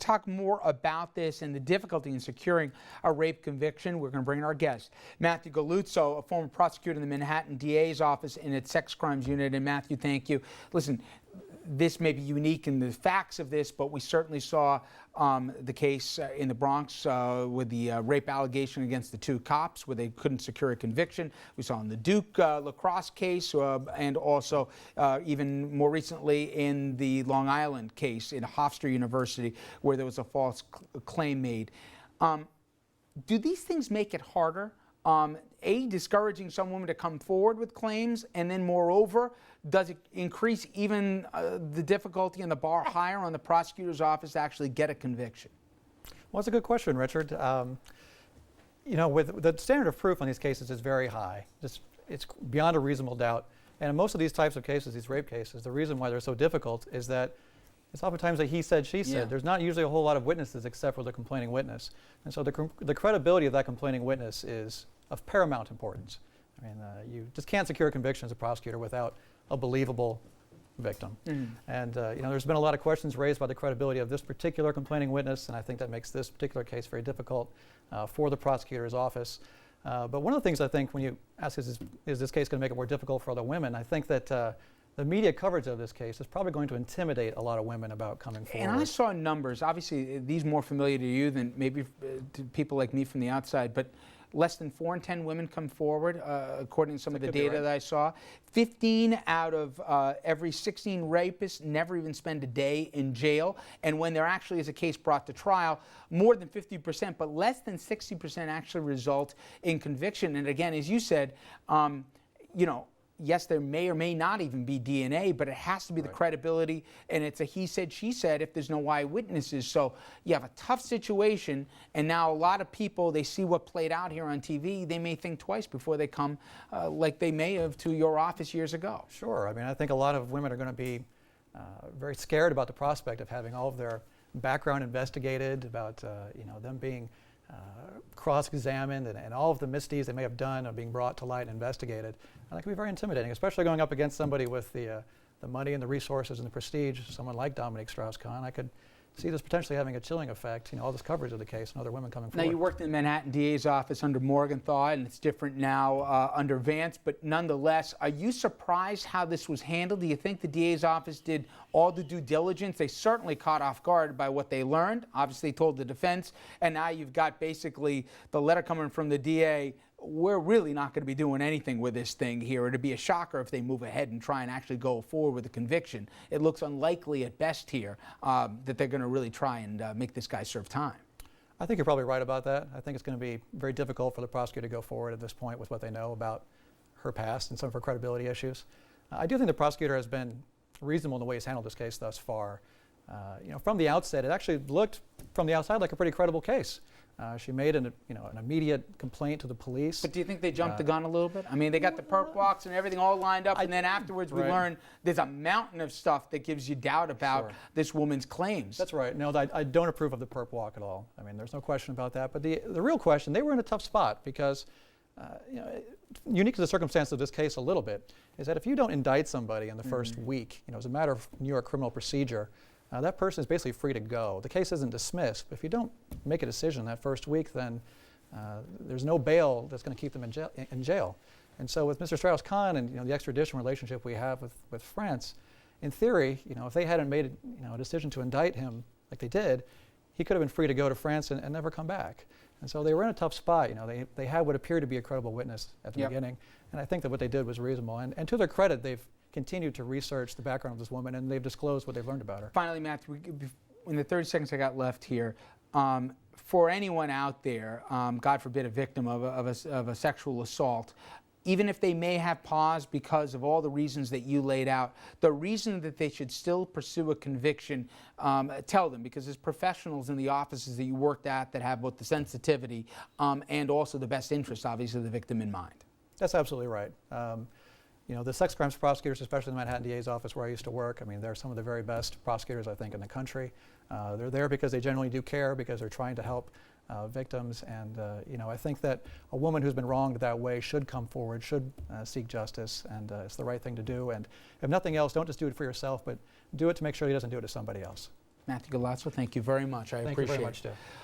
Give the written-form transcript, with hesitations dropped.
talk more about this and the difficulty in securing a rape conviction, we're going to bring in our guest, Matthew Galuzzo, a former prosecutor in the Manhattan DA's office in its sex crimes unit. And Matthew, thank you. Listen, this may be unique in the facts of this, but we certainly saw the case in the Bronx with the rape allegation against the two cops where they couldn't secure a conviction. We saw in the Duke lacrosse case and also even more recently in the Long Island case in Hofstra University where there was a false claim made. Do these things make it harder? Discouraging some women to come forward with claims, and then moreover, does it increase even the difficulty and the bar higher on the prosecutor's office to actually get a conviction? Well, that's a good question, Richard. You know, with the standard of proof on these cases is very high. It's beyond a reasonable doubt. And in most of these types of cases, these rape cases, the reason why they're so difficult is that it's oftentimes a he said, she said. Yeah. There's not usually a whole lot of witnesses except for the complaining witness. And so the credibility of that complaining witness is of paramount importance. I mean, you just can't secure a conviction as a prosecutor without a believable victim. And you know, there's been a lot of questions raised by the credibility of this particular complaining witness, and I think that makes this particular case very difficult for the prosecutor's office. But one of the things I think when you ask is this case going to make it more difficult for other women, I think that the media coverage of this case is probably going to intimidate a lot of women about coming forward. And I saw numbers, obviously these more familiar to you than maybe to people like me from the outside, but less than 4 in 10 women come forward, according to some of the data that I saw. 15 out of every 16 rapists never even spend a day in jail. And when there actually is a case brought to trial, more than 50%, but less than 60% actually result in conviction. And again, as you said, you know, yes, there may or may not even be DNA, but it has to be the credibility, and it's a he said, she said if there's no eyewitnesses. So you have a tough situation, and now a lot of people, they see what played out here on TV, they may think twice before they come like they may have to your office years ago. Sure. I mean, I think a lot of women are going to be very scared about the prospect of having all of their background investigated, about you know, them being cross-examined and all of the misdeeds they may have done are being brought to light and investigated. And that can be very intimidating, especially going up against somebody with the money and the resources and the prestige, someone like Dominique Strauss-Kahn. I could see this potentially having a chilling effect, you know, all this coverage of the case and other women coming forward. Now, you worked in the Manhattan DA's office under Morgenthau, and it's different now under Vance, but nonetheless, are you surprised how this was handled? Do you think the DA's office did all the due diligence? They certainly caught off guard by what they learned, obviously told the defense, and now you've got basically the letter coming from the DA, we're really not going to be doing anything with this thing here. It'd be a shocker if they move ahead and try and actually go forward with a conviction. It looks unlikely at best here that they're going to really try and make this guy serve time. I think you're probably right about that. I think it's going to be very difficult for the prosecutor to go forward at this point with what they know about her past and some of her credibility issues. I do think the prosecutor has been reasonable in the way he's handled this case thus far. You know, from the outset, it actually looked from the outside like a pretty credible case. She made an immediate complaint to the police. But do you think they jumped the gun a little bit? I mean, they got the perp walks and everything all lined up, and then afterwards we learned there's a mountain of stuff that gives you doubt about this woman's claims. That's right. No, I don't approve of the perp walk at all. I mean, there's no question about that. But the real question, they were in a tough spot because, you know, unique to the circumstance of this case a little bit, is that if you don't indict somebody in the first week, you know, as a matter of New York criminal procedure, that person is basically free to go. The case isn't dismissed, but if you don't make a decision that first week, then there's no bail that's going to keep them in jail. And so with Mr. Strauss-Kahn and, you know, the extradition relationship we have with France, in theory, you know, if they hadn't made a decision to indict him like they did, he could have been free to go to France and never come back. And so they were in a tough spot. You know, they had what appeared to be a credible witness at the beginning, and I think that what they did was reasonable. And to their credit, they've continued to research the background of this woman, and they've disclosed what they've learned about her. Finally, Matthew, in the 30 seconds I got left here, for anyone out there, God forbid, a victim of a sexual assault, even if they may have paused because of all the reasons that you laid out, the reason that they should still pursue a conviction, tell them, because as professionals in the offices that you worked at that have both the sensitivity and also the best interest, obviously, of the victim in mind. That's absolutely right. You know, the sex crimes prosecutors, especially in the Manhattan DA's office where I used to work, I mean, they're some of the very best prosecutors, I think, in the country. They're there because they genuinely do care, because they're trying to help victims. And, you know, I think that a woman who's been wronged that way should come forward, should seek justice, and it's the right thing to do. And if nothing else, don't just do it for yourself, but do it to make sure he doesn't do it to somebody else. Matthew Galazzo, thank you very much. I Thank appreciate you very it. much, Jeff.